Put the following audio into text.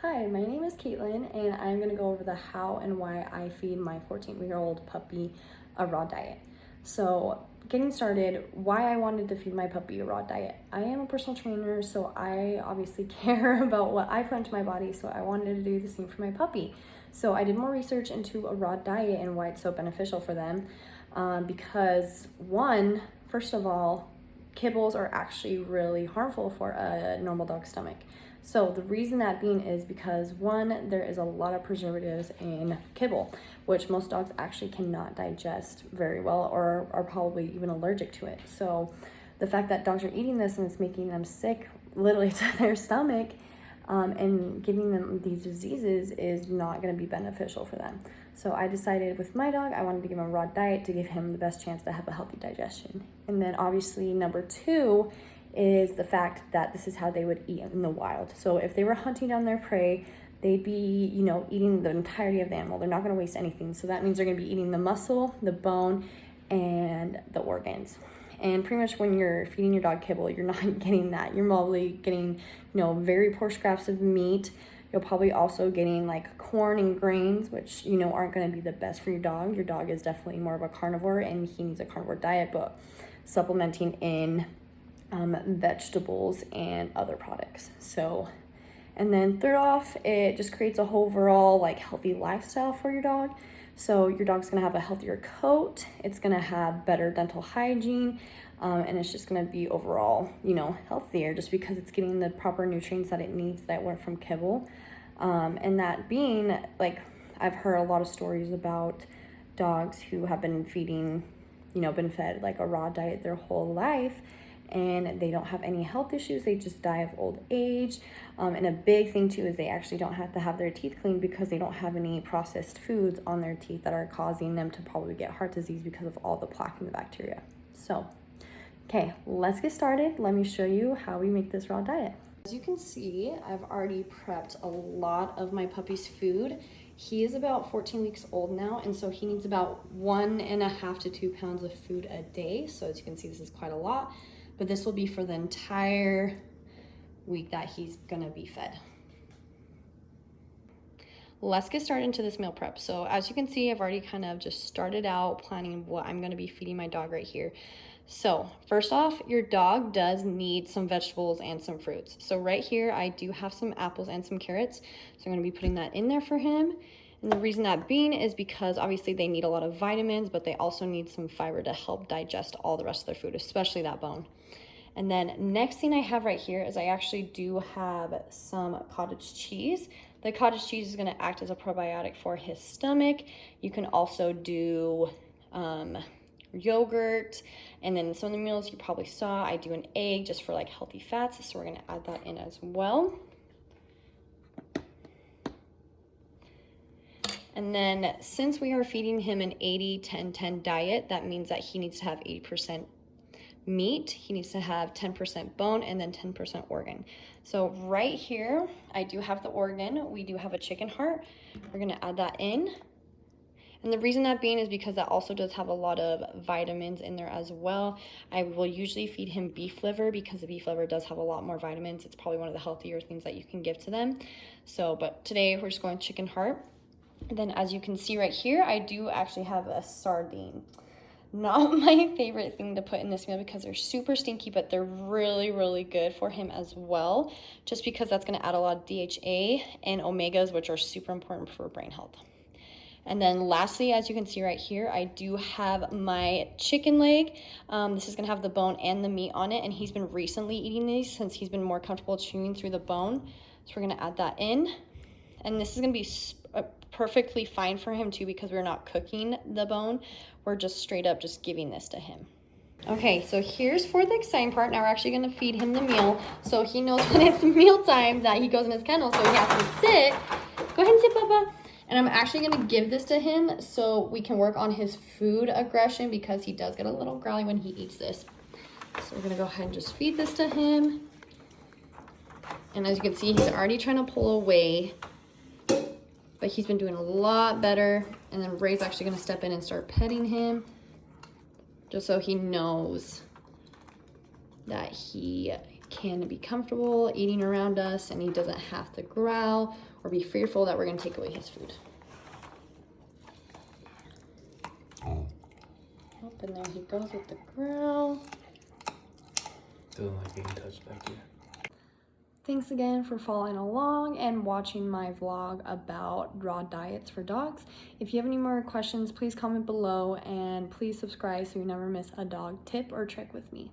Hi, my name is Caitlin, and I'm going to go over the how and why I feed my 14-year-old puppy a raw diet. So, getting started, why I wanted to feed my puppy a raw diet. I am a personal trainer, so I obviously care about what I put into my body, so I wanted to do the same for my puppy. So, I did more research into a raw diet and why it's so beneficial for them because, first of all, kibbles are actually really harmful for a normal dog's stomach. So the reason that being is because one, there is a lot of preservatives in kibble, which most dogs actually cannot digest very well or are probably even allergic to it. So the fact that dogs are eating this and it's making them sick literally to their stomach and giving them these diseases is not going to be beneficial for them. So I decided with my dog, I wanted to give him a raw diet to give him the best chance to have a healthy digestion. And then obviously number two is the fact that this is how they would eat in the wild. So if they were hunting down their prey, they'd be, eating the entirety of the animal. They're not going to waste anything. So that means they're going to be eating the muscle, the bone, and the organs. And pretty much when you're feeding your dog kibble, you're not getting that. You're probably getting, very poor scraps of meat. You're probably also getting like corn and grains, which, aren't going to be the best for your dog. Your dog is definitely more of a carnivore and he needs a carnivore diet, but supplementing in vegetables and other products. So, and then third off, it just creates a whole overall like healthy lifestyle for your dog. So your dog's gonna have a healthier coat, it's gonna have better dental hygiene, and it's just gonna be overall, healthier just because it's getting the proper nutrients that it needs that went from kibble. And that being, like, I've heard a lot of stories about dogs who have been feeding, been fed like a raw diet their whole life, and they don't have any health issues. They just die of old age. And a big thing too is they actually don't have to have their teeth cleaned because they don't have any processed foods on their teeth that are causing them to probably get heart disease because of all the plaque and the bacteria. So, okay, let's get started. Let me show you how we make this raw diet. As you can see, I've already prepped a lot of my puppy's food. He is about 14 weeks old now, and so he needs about 1.5 to 2 pounds of food a day. So as you can see, this is quite a lot. But this will be for the entire week that he's gonna be fed. Let's get started into this meal prep. So as you can see, I've already kind of just started out planning what I'm gonna be feeding my dog right here. So first off, your dog does need some vegetables and some fruits. So right here, I do have some apples and some carrots. So I'm gonna be putting that in there for him. And the reason that being is because obviously they need a lot of vitamins, but they also need some fiber to help digest all the rest of their food, especially that bone. And then next thing I have right here is I actually do have some cottage cheese. The cottage cheese is gonna act as a probiotic for his stomach. You can also do yogurt, and then some of the meals you probably saw, I do an egg just for like healthy fats, so we're gonna add that in as well. And then since we are feeding him an 80-10-10 diet, that means that he needs to have 80% meat, he needs to have 10% bone, and then 10% organ. So right here, I do have the organ. We do have a chicken heart. We're gonna add that in. And the reason that being is because that also does have a lot of vitamins in there as well. I will usually feed him beef liver because the beef liver does have a lot more vitamins. It's probably one of the healthier things that you can give to them. So, but today we're just going chicken heart. And then as you can see right here, I do actually have a sardine. Not my favorite thing to put in this meal because they're super stinky, but they're really, really good for him as well, just because that's going to add a lot of DHA and omegas, which are super important for brain health. And then lastly, as you can see right here, I do have my chicken leg. This is going to have the bone and the meat on it, and he's been recently eating these since he's been more comfortable chewing through the bone. So we're going to add that in. And this is going to be perfectly fine for him too because we're not cooking the bone. We're just straight up just giving this to him. Okay, so here's for the exciting part. Now we're actually going to feed him the meal. So he knows when it's meal time that he goes in his kennel, so he has to sit. Go ahead and sit, Bubba. And I'm actually going to give this to him so we can work on his food aggression because he does get a little growly when he eats this. So we're going to go ahead and just feed this to him. And as you can see, he's already trying to pull away, but he's been doing a lot better. And then Ray's actually going to step in and start petting him just so he knows that he can be comfortable eating around us, and he doesn't have to growl or be fearful that we're going to take away his food. Oh, and there he goes with the growl. Doesn't like being touched back here. Thanks again for following along and watching my vlog about raw diets for dogs. If you have any more questions, please comment below, and please subscribe so you never miss a dog tip or trick with me.